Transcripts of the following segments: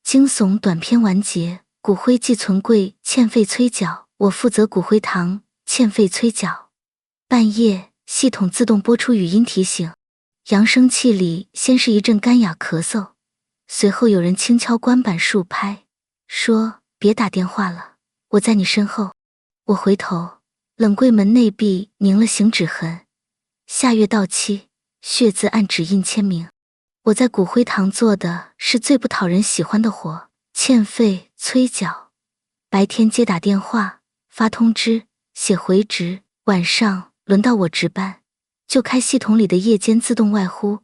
惊悚短片完结，骨灰寄存柜欠费催缴，我负责骨灰堂，欠费催缴。半夜，系统自动播出语音提醒，扬声器里先是一阵干哑咳嗽，随后有人轻敲关板数拍，说别打电话了，我在你身后。我回头，冷柜门内壁凝了行指痕，下月到期，血字按指印签名。我在骨灰堂做的是最不讨人喜欢的活，欠费催缴。白天接打电话、发通知、写回执，晚上轮到我值班，就开系统里的夜间自动外呼，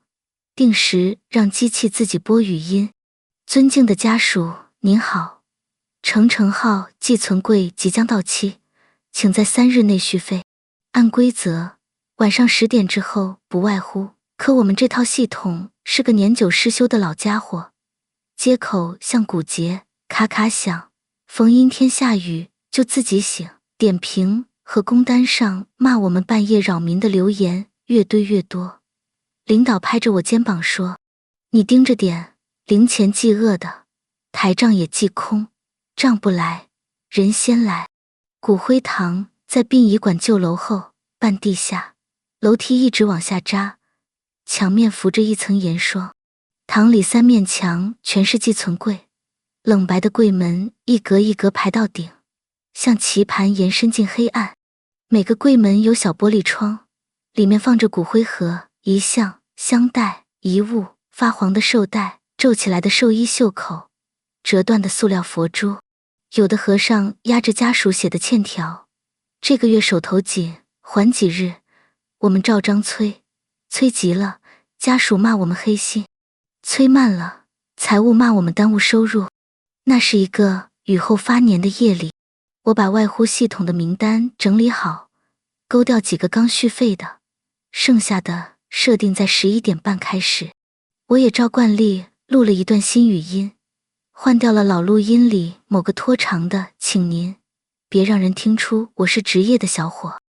定时让机器自己播语音。尊敬的家属，您好，程号寄存柜即将到期，请在3日内续费。按规则，晚上10点之后不外呼，可我们这套系统是个年久失修的老家伙，接口像骨节，咔咔响，逢阴天下雨就自己醒。点评和工单上骂我们半夜扰民的留言越堆越多。领导拍着我肩膀说，你盯着点，零钱寄饿的，台账也寄空，账不来，人先来。骨灰堂在殡仪馆旧楼后半地下，楼梯一直往下扎，墙面浮着一层盐霜。堂里3面墙全是寄存柜，冷白的柜门一格一格排到顶，像棋盘延伸进黑暗。每个柜门有小玻璃窗，里面放着骨灰盒、遗像、香袋、遗物、发黄的绶带、皱起来的寿衣袖口、折断的塑料佛珠。有的盒上压着家属写的欠条，这个月手头紧，还几日。我们照章催，催急了，家属骂我们黑心；催慢了，财务骂我们耽误收入。那是一个雨后发黏的夜里，我把外呼系统的名单整理好，勾掉几个刚续费的，剩下的设定在11点半开始。我也照惯例录了一段新语音，换掉了老录音里某个拖长的请您，别让人听出我是职业的小伙。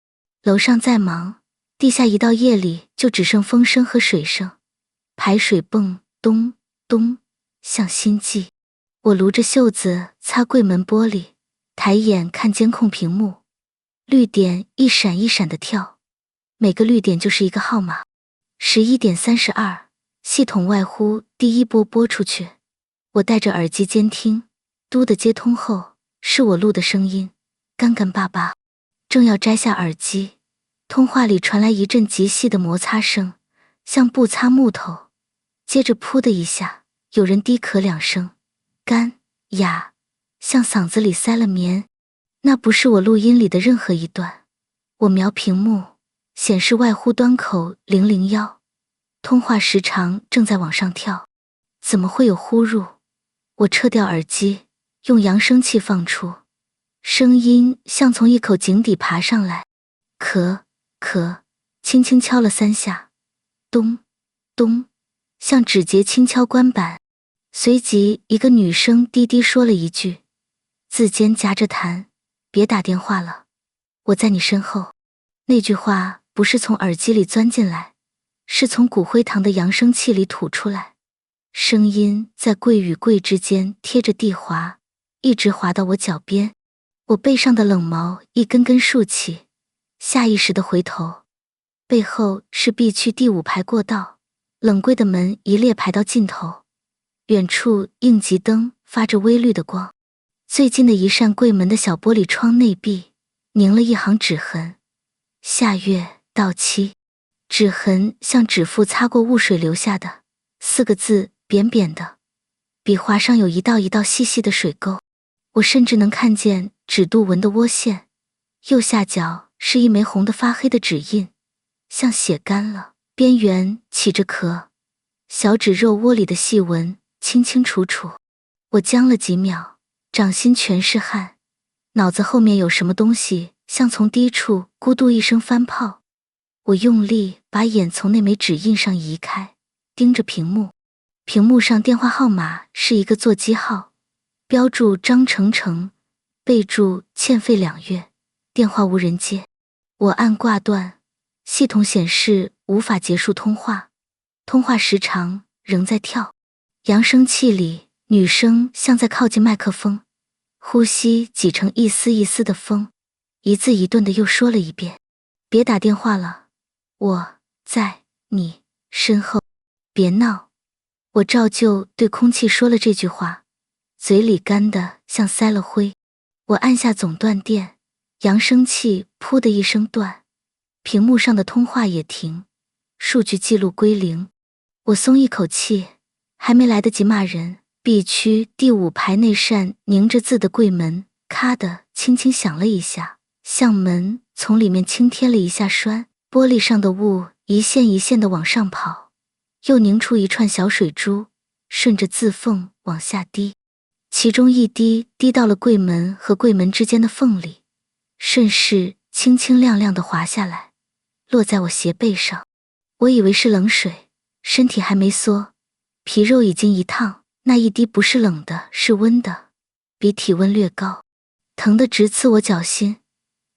楼上在忙，地下一到夜里就只剩风声和水声，排水泵咚咚像心悸。我撸着袖子擦柜门玻璃，抬眼看监控屏幕，绿点一闪一闪的跳，每个绿点就是一个号码。11点32，系统外呼第一波播出去。我戴着耳机监听，嘟的接通后是我录的声音，干干巴巴。正要摘下耳机，通话里传来一阵极细的摩擦声，像布擦木头，接着噗的一下，有人低咳2声，干哑，像嗓子里塞了棉。那不是我录音里的任何一段。我瞄屏幕，显示外呼端口001，通话时长正在往上跳。怎么会有呼入？我撤掉耳机，用扬声器放出，声音像从一口井底爬上来。咳咳，轻轻敲了3下，咚咚，像指节轻敲关板。随即一个女生低低说了一句，字间夹着痰，别打电话了，我在你身后。那句话不是从耳机里钻进来，是从骨灰堂的扬声器里吐出来。声音在柜与柜之间贴着地滑，一直滑到我脚边。我背上的冷毛一根根竖起，下意识地回头，背后是 B 区第5排过道，冷柜的门一列排到尽头，远处应急灯发着微绿的光。最近的一扇柜门的小玻璃窗内壁凝了一行指痕，下月到期。指痕像指腹擦过雾水留下的4个字，扁扁的，笔划上有一道一道细细的水沟，我甚至能看见指肚纹的窝线。右下角是一枚红的发黑的指印，像血干了，边缘起着壳，小指肉窝里的细纹清清楚楚。我僵了几秒，掌心全是汗，脑子后面有什么东西像从低处咕嘟一声翻泡。我用力把眼从那枚指印上移开，盯着屏幕。屏幕上电话号码是一个座机号，标注张程，备注欠费2月，电话无人接。我按挂断，系统显示无法结束通话，通话时长仍在跳。扬声器里女声像在靠近麦克风，呼吸挤成一丝一丝的风，一字一顿的又说了一遍：别打电话了，我在你身后，别闹。我照旧对空气说了这句话，嘴里干得像塞了灰。我按下总断电，扬声器噗的一声断，屏幕上的通话也停，数据记录归零。我松一口气，还没来得及骂人，B 区第5排那扇凝着字的柜门咔的轻轻响了一下，像门从里面轻贴了一下栓，玻璃上的雾一线一线的往上跑，又凝出一串小水珠，顺着字缝往下滴，其中一滴滴到了柜门和柜门之间的缝里，顺势轻轻亮亮的滑下来，落在我鞋背上。我以为是冷水，身体还没缩，皮肉已经一烫，那一滴不是冷的，是温的，比体温略高，疼得直刺我脚心，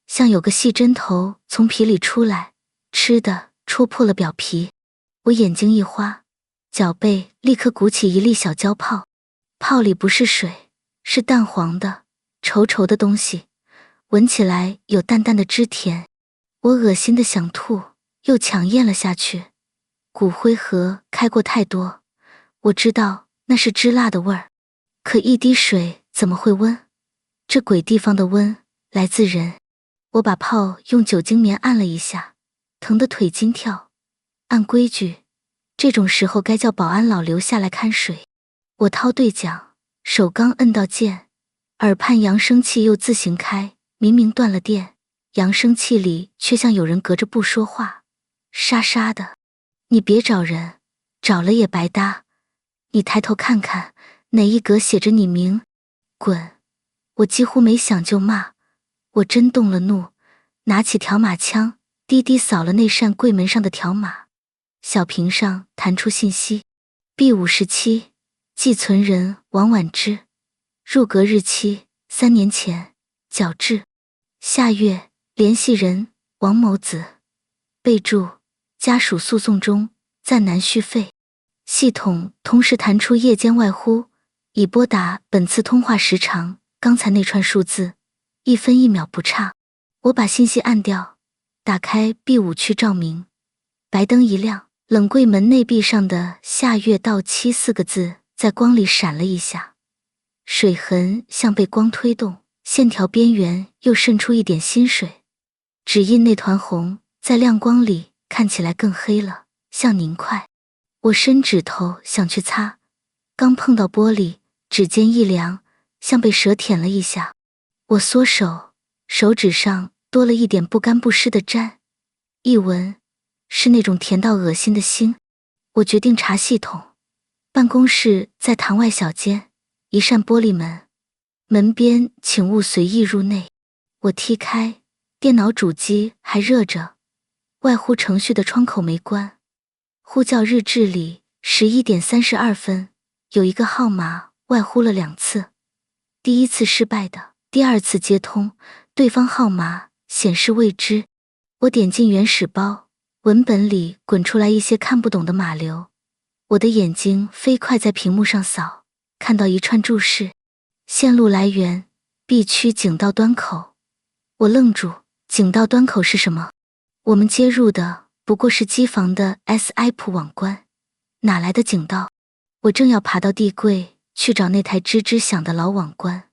像有个细针头从皮里出来，吃的戳破了表皮。我眼睛一花，脚背立刻鼓起一粒小胶泡，泡里不是水，是淡黄的稠稠的东西，闻起来有淡淡的汁甜。我恶心的想吐，又强咽了下去。骨灰盒开过太多，我知道那是支蜡的味儿，可一滴水怎么会温？这鬼地方的温来自人。我把泡用酒精棉按了一下，疼得腿筋跳。按规矩，这种时候该叫保安老刘下来看水。我掏对讲，手刚摁到键，耳畔扬声器又自行开，明明断了电，扬声器里却像有人隔着布说话，沙沙的。你别找人，找了也白搭。你抬头看看，哪一格写着你名？滚！我几乎没想就骂，我真动了怒，拿起条码枪，滴滴扫了那扇柜门上的条码。小屏上弹出信息 ：B57，寄存人王婉之，入格日期3年前，矫治，下月联系人王某子，备注家属诉讼中，暂难续费。系统同时弹出夜间外呼，已拨打本次通话时长，刚才那串数字，1分1秒不差。我把信息按掉，打开 B5 区照明，白灯一亮，冷柜门内壁上的下月到期4个字在光里闪了一下，水痕像被光推动，线条边缘又渗出一点新水，指印那团红在亮光里看起来更黑了，像凝块。我伸指头想去擦，刚碰到玻璃，指尖一凉，像被蛇舔了一下。我缩手，手指上多了一点不干不湿的粘，一闻是那种甜到恶心的腥。我决定查系统。办公室在堂外小间，一扇玻璃门，门边请勿随意入内。我踢开，电脑主机还热着，外呼程序的窗口没关。呼叫日志里11点32分，有一个号码外呼了2次，第一次失败的，第二次接通，对方号码显示未知。我点进原始包，文本里滚出来一些看不懂的码流，我的眼睛飞快在屏幕上扫，看到一串注释，线路来源 B 区井道端口。我愣住，井道端口是什么？我们接入的不过是机房的 SIP 网关，哪来的井道？我正要爬到地柜去找那台吱吱响的老网关，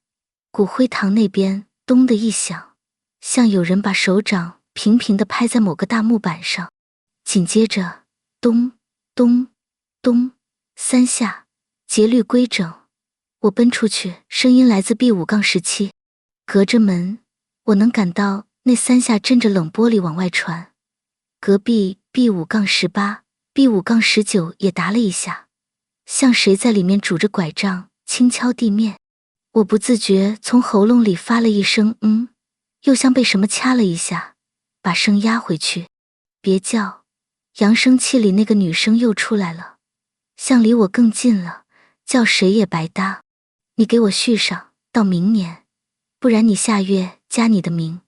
骨灰堂那边咚的一响，像有人把手掌平平地拍在某个大木板上，紧接着咚咚咚3下，节律规整。我奔出去，声音来自 B5-17，隔着门我能感到那3下震着冷玻璃往外传。隔壁 B5-18、B5-19也答了一下，像谁在里面拄着拐杖轻敲地面。我不自觉从喉咙里发了一声又像被什么掐了一下，把声压回去。别叫，扬声器里那个女声又出来了，像离我更近了，叫谁也白搭。你给我续上到明年，不然你下月加你的名。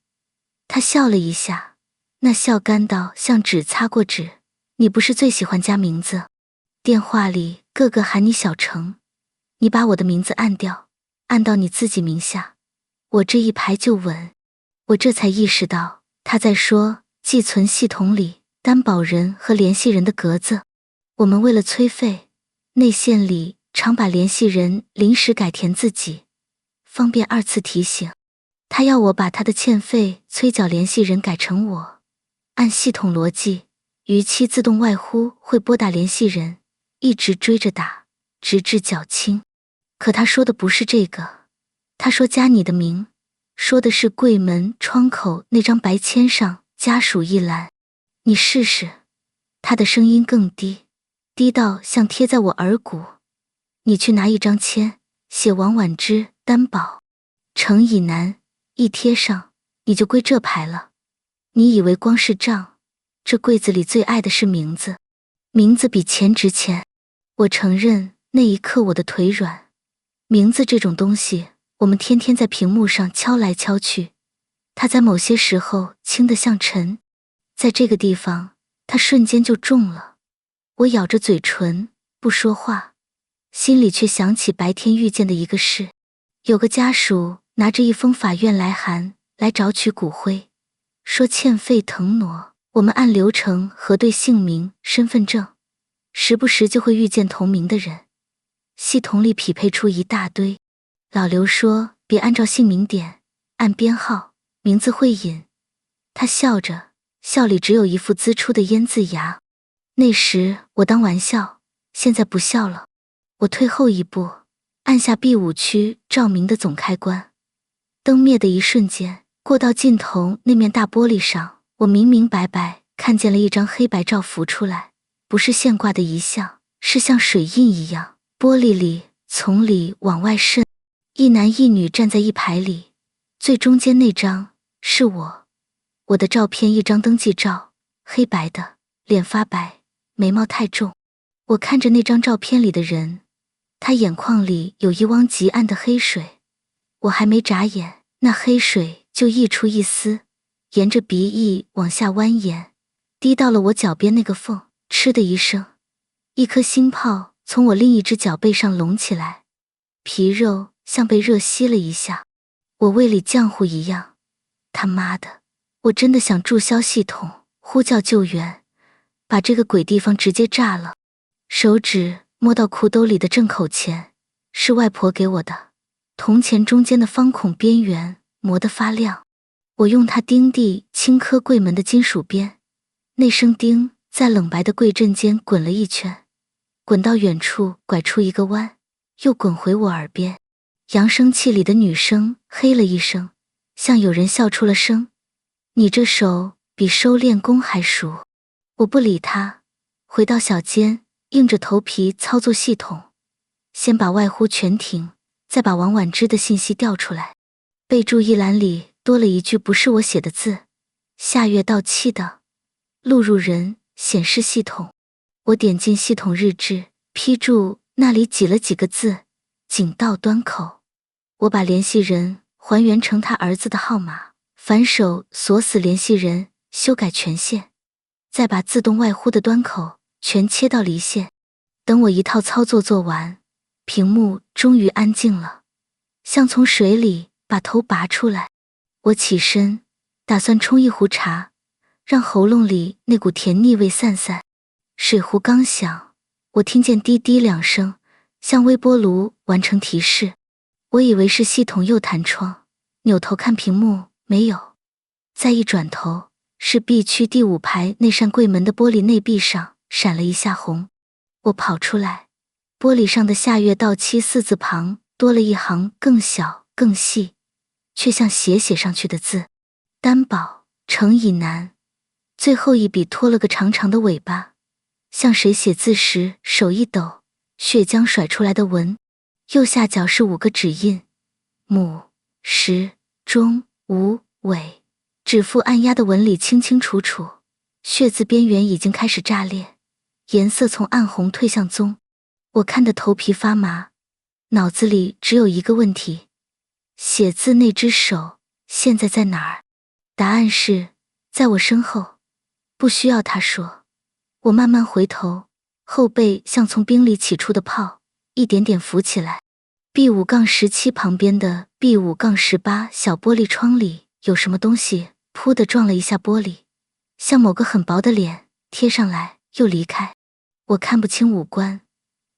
她笑了一下，那笑干到像纸擦过纸。你不是最喜欢加名字？电话里个个喊你小程，你把我的名字按掉，按到你自己名下，我这一排就稳。我这才意识到他在说寄存系统里担保人和联系人的格子。我们为了催费，内线里常把联系人临时改填自己，方便二次提醒。他要我把他的欠费催缴联系人改成我，按系统逻辑，逾期自动外呼会拨打联系人，一直追着打，直至缴清。可他说的不是这个，他说加你的名，说的是柜门窗口那张白签上家属一栏。你试试。他的声音更低，低到像贴在我耳骨。你去拿一张签，写王婉之担保，程以南，一贴上，你就归这牌了。你以为光是账，这柜子里最爱的是名字，名字比钱值钱。我承认那一刻我的腿软。名字这种东西，我们天天在屏幕上敲来敲去，它在某些时候轻得像尘，在这个地方，它瞬间就重了。我咬着嘴唇，不说话，心里却想起白天遇见的一个事。有个家属拿着一封法院来函来找取骨灰，说欠费腾挪，我们按流程核对姓名、身份证，时不时就会遇见同名的人。系统里匹配出一大堆。老刘说别按照姓名点，按编号，名字会引。他笑着，笑里只有一副呲出的烟字牙。那时我当玩笑，现在不笑了。我退后一步，按下 B5 区照明的总开关。灯灭的一瞬间，过道尽头那面大玻璃上，我明明白白看见了一张黑白照浮出来，不是现挂的遗像，是像水印一样，玻璃里从里往外渗。一男一女站在一排里，最中间那张是我的照片，一张登记照，黑白的，脸发白，眉毛太重。我看着那张照片里的人，他眼眶里有一汪极暗的黑水，我还没眨眼，那黑水就溢出一丝，沿着鼻翼往下蜿蜒，滴到了我脚边那个缝，嗤的一声，一颗星泡从我另一只脚背上隆起来，皮肉像被热吸了一下，我胃里浆糊一样。他妈的，我真的想注销系统，呼叫救援，把这个鬼地方直接炸了。手指摸到裤兜里的正口钱，是外婆给我的，铜钱中间的方孔边缘磨得发亮。我用它钉地轻磕柜门的金属边，那声钉在冷白的柜震间滚了一圈，滚到远处拐出一个弯，又滚回我耳边。扬声器里的女声嘿了一声，像有人笑出了声。你这手比收练功还熟。我不理他，回到小间，硬着头皮操作系统，先把外呼全停，再把王婉之的信息调出来。备注一栏里多了一句不是我写的字，下月到期的，录入人显示系统。我点进系统日志，批注那里挤了几个字，警到端口。我把联系人还原成他儿子的号码，反手锁死联系人，修改权限，再把自动外呼的端口全切到离线。等我一套操作做完，屏幕终于安静了，像从水里把头拔出来。我起身，打算冲一壶茶，让喉咙里那股甜腻味散散。水壶刚响，我听见滴滴两声，像微波炉完成提示。我以为是系统又弹窗，扭头看屏幕，没有。再一转头，是 B 区第5排那扇柜门的玻璃内壁上闪了一下红。我跑出来，玻璃上的下月到期4字旁多了一行更小更细，却像写上去的字，担保程以南。最后一笔拖了个长长的尾巴，像谁写字时手一抖，血浆甩出来的纹。右下角是5个指印，母、时、中、无、尾，指腹按压的纹理清清楚楚，血字边缘已经开始炸裂，颜色从暗红褪向棕。我看得头皮发麻，脑子里只有一个问题：写字那只手现在在哪儿？答案是在我身后，不需要他说。我慢慢回头，后背像从冰里起出的泡，一点点浮起来。B5-17旁边的 B5-18小玻璃窗里有什么东西，噗地撞了一下玻璃，像某个很薄的脸贴上来又离开。我看不清五官，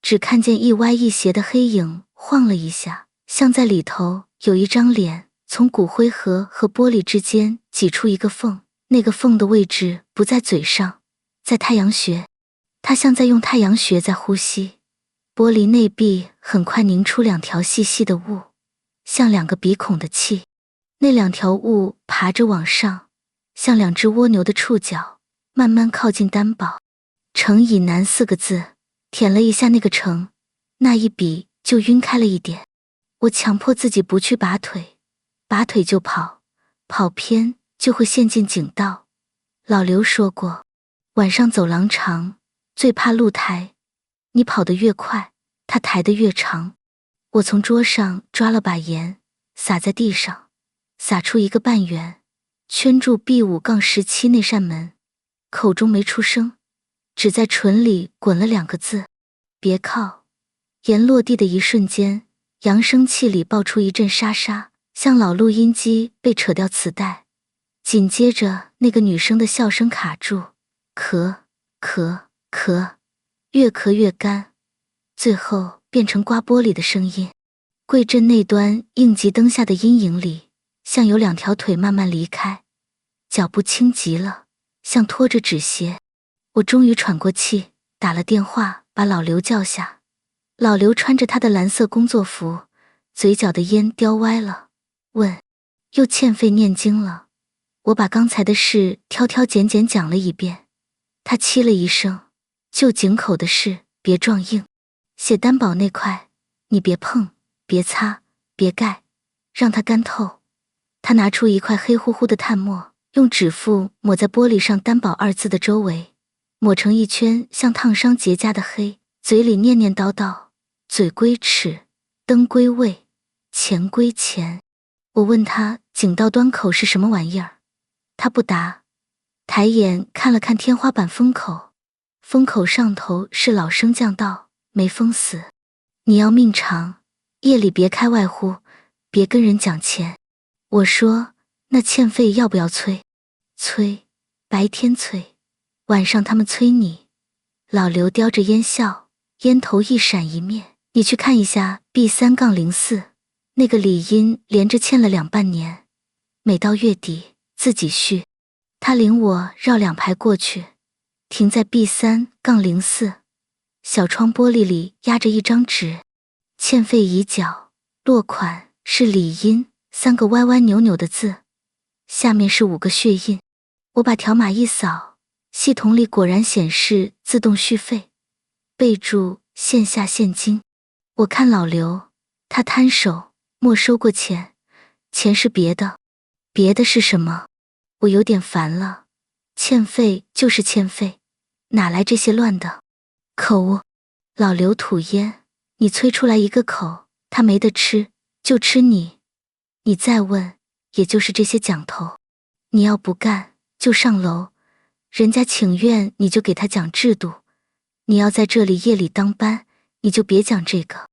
只看见一歪一斜的黑影晃了一下，像在里头有一张脸从骨灰盒和玻璃之间挤出一个缝，那个缝的位置不在嘴上，在太阳穴。他像在用太阳穴在呼吸。玻璃内壁很快凝出2条细细的雾，像2个鼻孔的气。那2条雾爬着往上，像2只蜗牛的触角，慢慢靠近担保。城以南4个字，舔了一下那个城，那一笔就晕开了一点。我强迫自己不去拔腿，拔腿就跑，跑偏就会陷进井道。老刘说过，晚上走廊长，最怕露台，你跑得越快，它抬得越长。我从桌上抓了把盐，撒在地上，撒出一个半圆，圈住 B5-17那扇门，口中没出声，只在唇里滚了2个字：别靠。盐落地的一瞬间，扬声器里爆出一阵沙沙，像老录音机被扯掉磁带。紧接着那个女生的笑声卡住，咳咳咳，越咳越干，最后变成刮玻璃的声音。柜镇那端应急灯下的阴影里，像有2条腿慢慢离开，脚步轻极了，像拖着纸鞋。我终于喘过气，打了电话把老刘叫下。老刘穿着他的蓝色工作服，嘴角的烟叼歪了，问：又欠费念经了？我把刚才的事挑挑拣拣讲了一遍。他凄了一声：就井口的事，别撞硬。写担保那块，你别碰，别擦，别盖，让它干透。他拿出一块黑乎乎的炭末，用指腹抹在玻璃上担保2字的周围，抹成一圈像烫伤结痂的黑，嘴里念念叨叨：嘴归齿，灯归位，钱归钱。我问他井道端口是什么玩意儿，他不答，抬眼看了看天花板封口，封口上头是老升降道，没封死。你要命长，夜里别开外户，别跟人讲钱。我说，那欠费要不要催？催，白天催，晚上他们催你。老刘叼着烟笑，烟头一闪一灭。你去看一下 B3-04，那个理音连着欠了2半年，每到月底自己续。他领我绕2排过去，停在 B3-04，小窗玻璃里压着一张纸，欠费已缴，落款是理音，3个歪歪扭扭的字，下面是5个血印。我把条码一扫，系统里果然显示自动续费，备注线下现金。我看老刘，他摊手，没收过钱，钱是别的。别的是什么？我有点烦了，欠费就是欠费，哪来这些乱的？可恶！老刘吐烟，你催出来一个口，他没得吃，就吃你。你再问，也就是这些讲头。你要不干，就上楼，人家请愿你就给他讲制度。你要在这里夜里当班，你就别讲这个。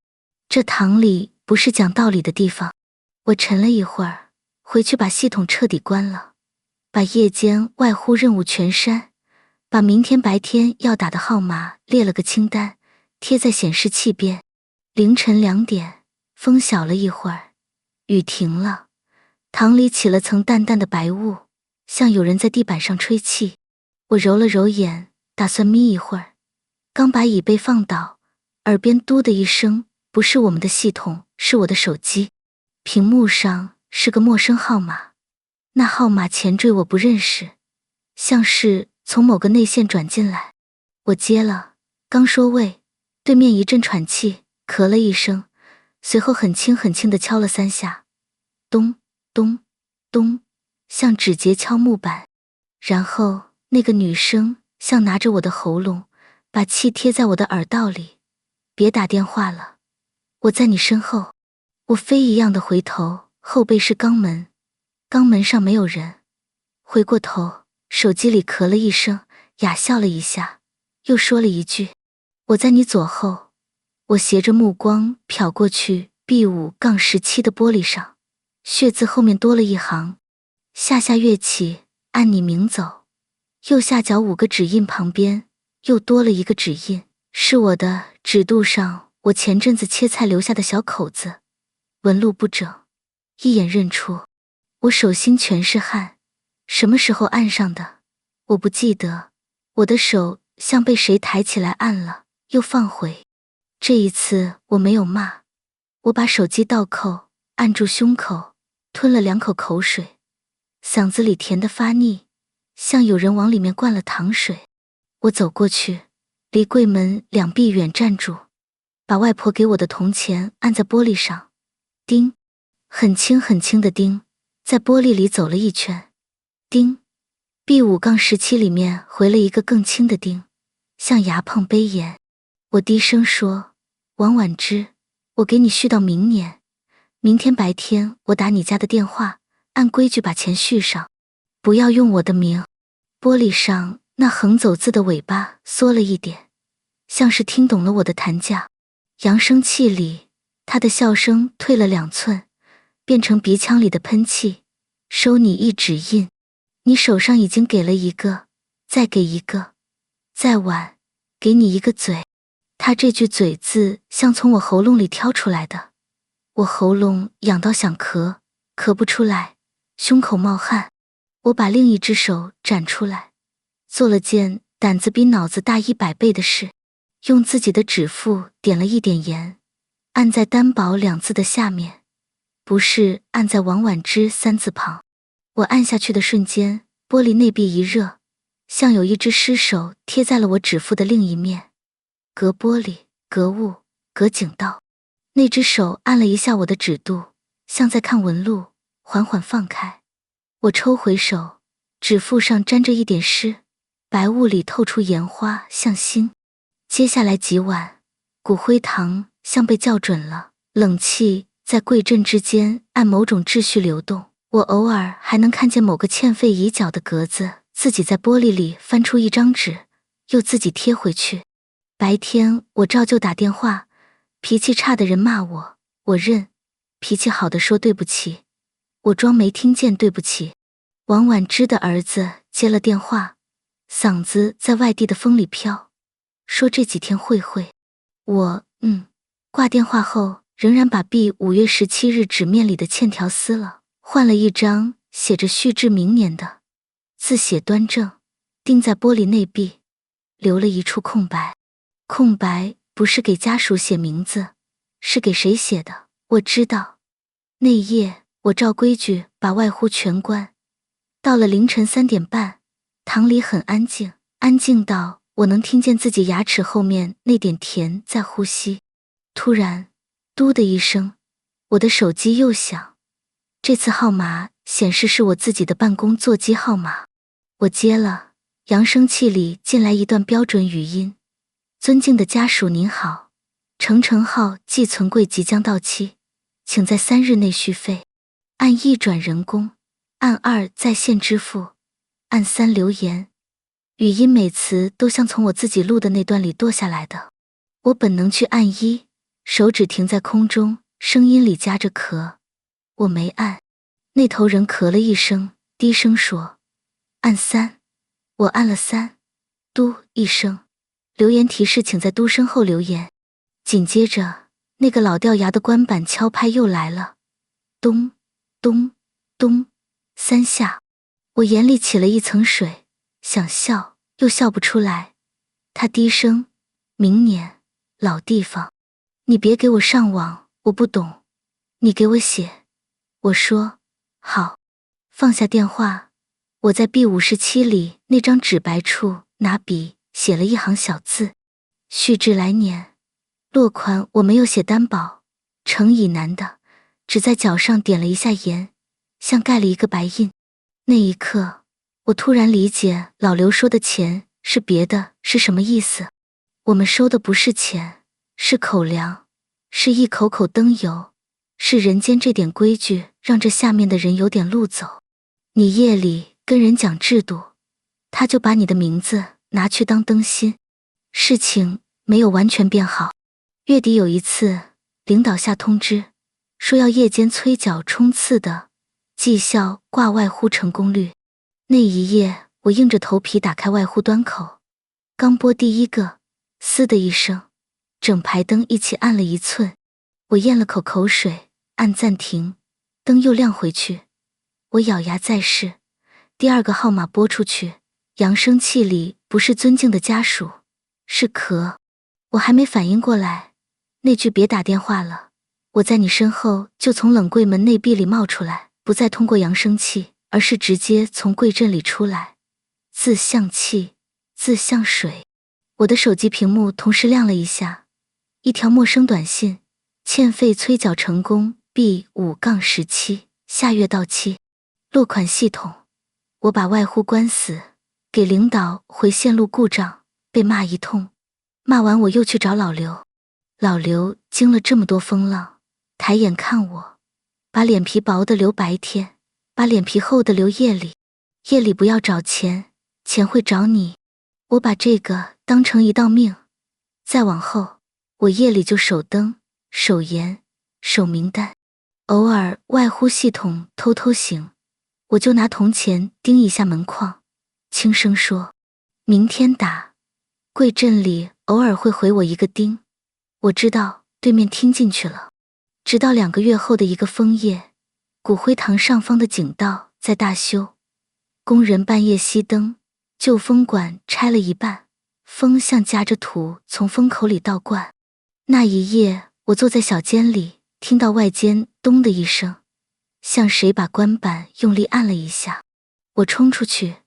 这堂里不是讲道理的地方。我沉了一会儿，回去把系统彻底关了，把夜间外呼任务全删，把明天白天要打的号码列了个清单，贴在显示器边。凌晨2点，风小了一会儿，雨停了，堂里起了层淡淡的白雾，像有人在地板上吹气。我揉了揉眼，打算眯一会儿，刚把椅背放倒，耳边嘟的一声，不是我们的系统，是我的手机。屏幕上是个陌生号码，那号码前缀我不认识，像是从某个内线转进来。我接了，刚说喂，对面一阵喘气，咳了一声，随后很轻很轻地敲了3下，咚咚咚，像指节敲木板。然后那个女生像拿着我的喉咙，把气贴在我的耳道里。别打电话了，我在你身后。我飞一样的回头，后背是钢门，钢门上没有人。回过头，手机里咳了一声，哑笑了一下，又说了一句：我在你左后。我斜着目光瞟过去， B5-17的玻璃上，血字后面多了一行：下下跃起，按你名走。右下角5个指印旁边又多了一个指印，是我的指肚上我前阵子切菜留下的小口子，纹路不整，一眼认出。我手心全是汗，什么时候按上的？我不记得，我的手像被谁抬起来按了，又放回。这一次我没有骂，我把手机倒扣，按住胸口，吞了2口口水，嗓子里甜得发腻，像有人往里面灌了糖水。我走过去，离柜门2臂远站住，把外婆给我的铜钱按在玻璃上，叮，很轻很轻的叮，在玻璃里走了一圈，叮。B5-17里面回了一个更轻的叮，像牙碰杯沿。我低声说：王婉之，我给你续到明年，明天白天我打你家的电话，按规矩把钱续上，不要用我的名。玻璃上那横走字的尾巴缩了一点，像是听懂了我的弹架。扬声器里，他的笑声退了2寸，变成鼻腔里的喷气。收你一指印，你手上已经给了一个，再给一个，再晚，给你一个嘴。他这句嘴字像从我喉咙里挑出来的，我喉咙痒到想咳，咳不出来，胸口冒汗。我把另一只手展出来，做了件胆子比脑子大100倍的事，用自己的指腹点了一点盐，按在担保2字的下面，不是按在王婉之3字旁。我按下去的瞬间，玻璃内壁一热，像有一只尸手贴在了我指腹的另一面。隔玻璃，隔雾，隔警道。那只手按了一下我的指肚，像在看纹路，缓缓放开。我抽回手，指腹上沾着一点湿，白雾里透出盐花，像星。接下来几晚，骨灰堂像被校准了，冷气在柜阵之间按某种秩序流动。我偶尔还能看见某个欠费已缴的格子，自己在玻璃里翻出一张纸，又自己贴回去。白天我照旧打电话，脾气差的人骂我，我认；脾气好的说对不起，我装没听见对不起。王婉之的儿子接了电话，嗓子在外地的风里飘，说这几天会。我挂电话后，仍然把 B5月17日纸面里的欠条撕了，换了一张写着续至明年的，字写端正，钉在玻璃内壁，留了一处空白。空白不是给家属写名字，是给谁写的，我知道。那夜我照规矩把外呼全关，到了凌晨3点半，堂里很安静，安静到我能听见自己牙齿后面那点甜在呼吸。突然，嘟的一声，我的手机又响，这次号码显示是我自己的办公座机号码。我接了，扬声器里进来一段标准语音：尊敬的家属您好，程号寄存柜即将到期，请在3日内续费，按1转人工，按2在线支付，按3留言。语音每词都像从我自己录的那段里剁下来的。我本能去按1，手指停在空中，声音里夹着咳。我没按，那头人咳了一声，低声说：按3。我按了3，嘟一声，留言提示请在嘟声后留言。紧接着，那个老掉牙的关板敲拍又来了，咚咚咚3下。我眼里起了一层水，想笑又笑不出来。他低声：明年，老地方，你别给我上网，我不懂，你给我写。我说好。放下电话，我在 B57里那张纸白处拿笔写了一行小字：续至来年。落款我没有写担保，程以南的，只在脚上点了一下盐，像盖了一个白印。那一刻，我突然理解老刘说的钱是别的是什么意思。我们收的不是钱，是口粮，是一口口灯油，是人间这点规矩，让这下面的人有点路走。你夜里跟人讲制度，他就把你的名字拿去当灯芯。事情没有完全变好。月底有一次，领导下通知，说要夜间催缴冲刺的，绩效挂外呼成功率。那一夜，我硬着头皮打开外呼端口，刚拨第一个，嘶的一声，整排灯一起暗了1寸。我咽了口口水，按暂停，灯又亮回去。我咬牙再试，第2个号码拨出去，扬声器里不是尊敬的家属，是咳。我还没反应过来，那句别打电话了，我在你身后就从冷柜门内壁里冒出来，不再通过扬声器，而是直接从柜阵里出来。字像气，字像水。我的手机屏幕同时亮了一下，一条陌生短信，欠费催缴成功 B5-17，下月到期。落款系统。我把外呼关死，给领导回线路故障，被骂一通。骂完我又去找老刘。老刘经了这么多风浪，抬眼看我，把脸皮薄的留白天，把脸皮厚的留夜里。夜里不要找钱，钱会找你。我把这个当成一道命。再往后，我夜里就守灯、守严、守名单。偶尔外呼系统偷偷醒，我就拿铜钱钉一下门框，轻声说：“明天打。”柜阵里偶尔会回我一个叮。我知道对面听进去了。直到2个月后的一个枫叶，骨灰堂上方的井道在大修，工人半夜熄灯，旧风管拆了一半，风像夹着土从风口里倒灌。那一夜，我坐在小间里，听到外间咚的一声，像谁把关板用力按了一下。我冲出去，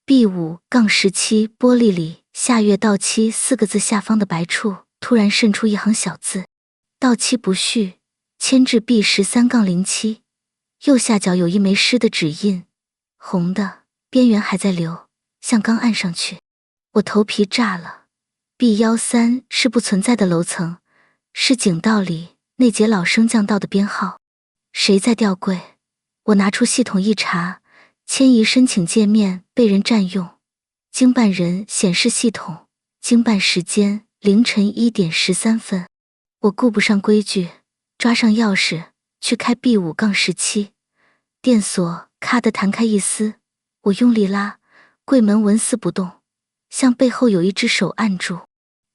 B5-17 玻璃里下月到期4个字下方的白处突然渗出一行小字：到期不续，签至 B13-07。右下角有一枚湿的指印，红的，边缘还在流，像刚按上去。我头皮炸了。B13是不存在的楼层，是井道里那节老升降道的编号。谁在吊柜？我拿出系统一查，迁移申请界面被人占用，经办人显示系统，经办时间凌晨1点13分。我顾不上规矩，抓上钥匙去开 B5-17， 电锁咔地弹开一丝，我用力拉，柜门纹丝不动，像背后有一只手按住。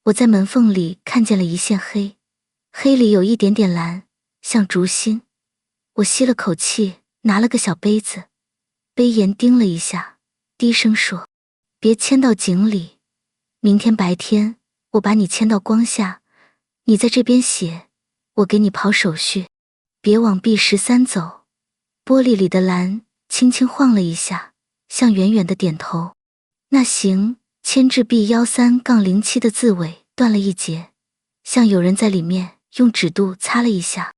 我在门缝里看见了一线黑，黑里有一点点蓝，像烛芯。我吸了口气，拿了个小杯子，杯沿叮了一下，低声说：“别迁到井里，明天白天我把你迁到光下，你在这边写，我给你跑手续，别往 B13走。”玻璃里的蓝轻轻晃了一下，像远远的点头。那行，迁至 B13-07的字尾断了一截，像有人在里面用指肚擦了一下。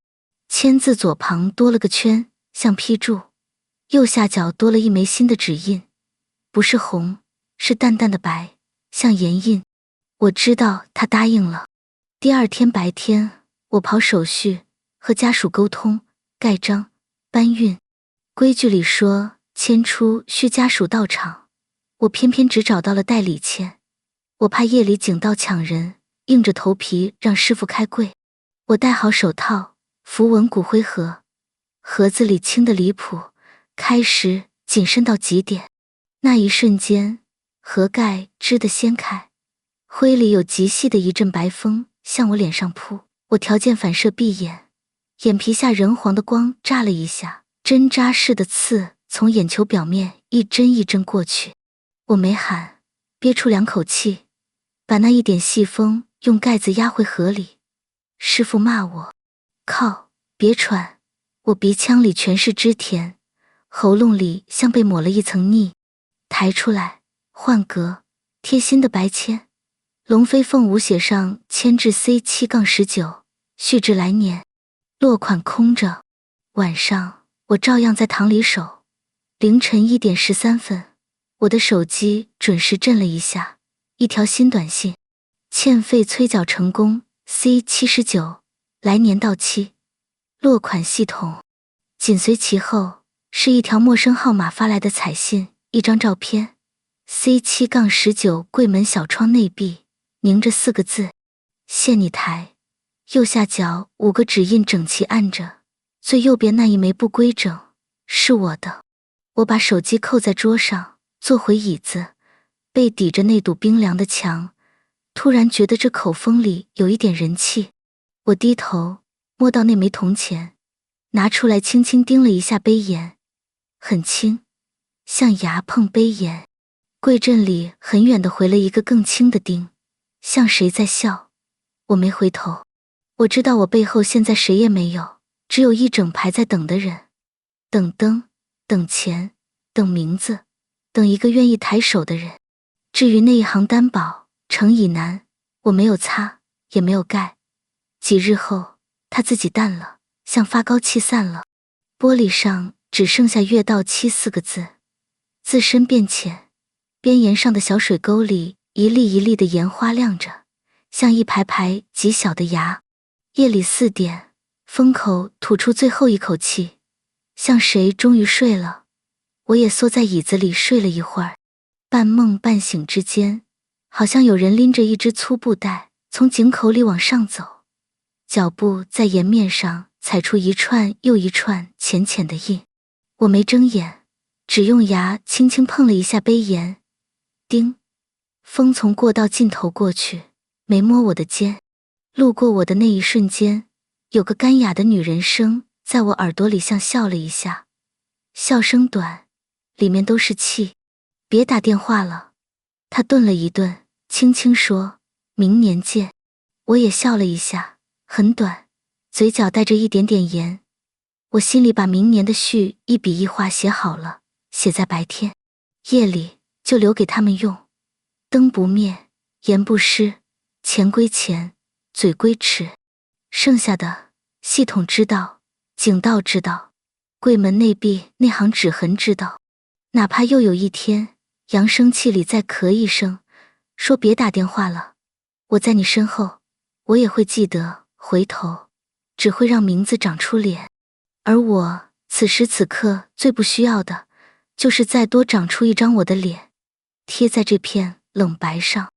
签字左旁多了个圈，像批注，右下角多了一枚新的指印，不是红，是淡淡的白，像盐印。我知道他答应了。第2天白天，我跑手续，和家属沟通，盖章，搬运。规矩里说迁出需家属到场，我偏偏只找到了代理签。我怕夜里井道抢人，硬着头皮让师傅开柜。我戴好手套，符文骨灰盒，盒子里轻得离谱，开时谨慎到极点。那一瞬间，盒盖吱地掀开，灰里有极细的一阵白风向我脸上扑。我条件反射闭眼，眼皮下人黄的光炸了一下，针扎似的刺从眼球表面一针一针过去。我没喊，憋出2口气，把那一点细风用盖子压回盒里。师傅骂我：“靠，别喘！”我鼻腔里全是汁甜，喉咙里像被抹了一层腻。抬出来，换格，贴心的白签，龙飞凤舞写上迁至 C7-19，续至来年。落款空着。晚上我照样在堂里守。凌晨1点13分，我的手机准时震了一下，一条新短信：欠费催缴成功 C79，来年到期。落款系统。紧随其后是一条陌生号码发来的彩信，一张照片， C7-19 柜门小窗内壁凝着4个字：限你台。右下角5个指印整齐按着，最右边那一枚不规整，是我的。我把手机扣在桌上，坐回椅子，背抵着那堵冰凉的墙，突然觉得这口风里有一点人气。我低头摸到那枚铜钱，拿出来轻轻叮了一下杯沿，很轻，像牙碰杯沿。柜阵里很远地回了一个更轻的叮，像谁在笑。我没回头，我知道我背后现在谁也没有，只有一整排在等的人，等灯，等钱，等名字，等一个愿意抬手的人。至于那一行担保程以南，我没有擦，也没有盖。几日后，它自己淡了，像发糕气散了。玻璃上只剩下月到期4个字，字深变浅，边沿上的小水沟里一粒一粒的盐花亮着，像一排排极小的牙。夜里4点，风口吐出最后一口气，像谁终于睡了。我也缩在椅子里睡了一会儿，半梦半醒之间，好像有人拎着一只粗布袋从井口里往上走，脚步在岩面上踩出一串又一串浅浅的印。我没睁眼，只用牙轻轻碰了一下杯沿，叮，风从过道尽头过去，没摸我的肩。路过我的那一瞬间，有个干哑的女人声在我耳朵里像笑了一下，笑声短，里面都是气。别打电话了。她顿了一顿，轻轻说，明年见。我也笑了一下，很短，嘴角带着一点点盐。我心里把明年的序一笔一画写好了，写在白天，夜里就留给他们用。灯不灭，言不失，钱归钱，嘴归齿，剩下的系统知道，井道知道，柜门内壁那行指痕知道。哪怕又有一天，扬声器里再咳一声，说别打电话了，我在你身后，我也会记得，回头只会让名字长出脸。而我此时此刻最不需要的，就是再多长出一张我的脸，贴在这片冷白上。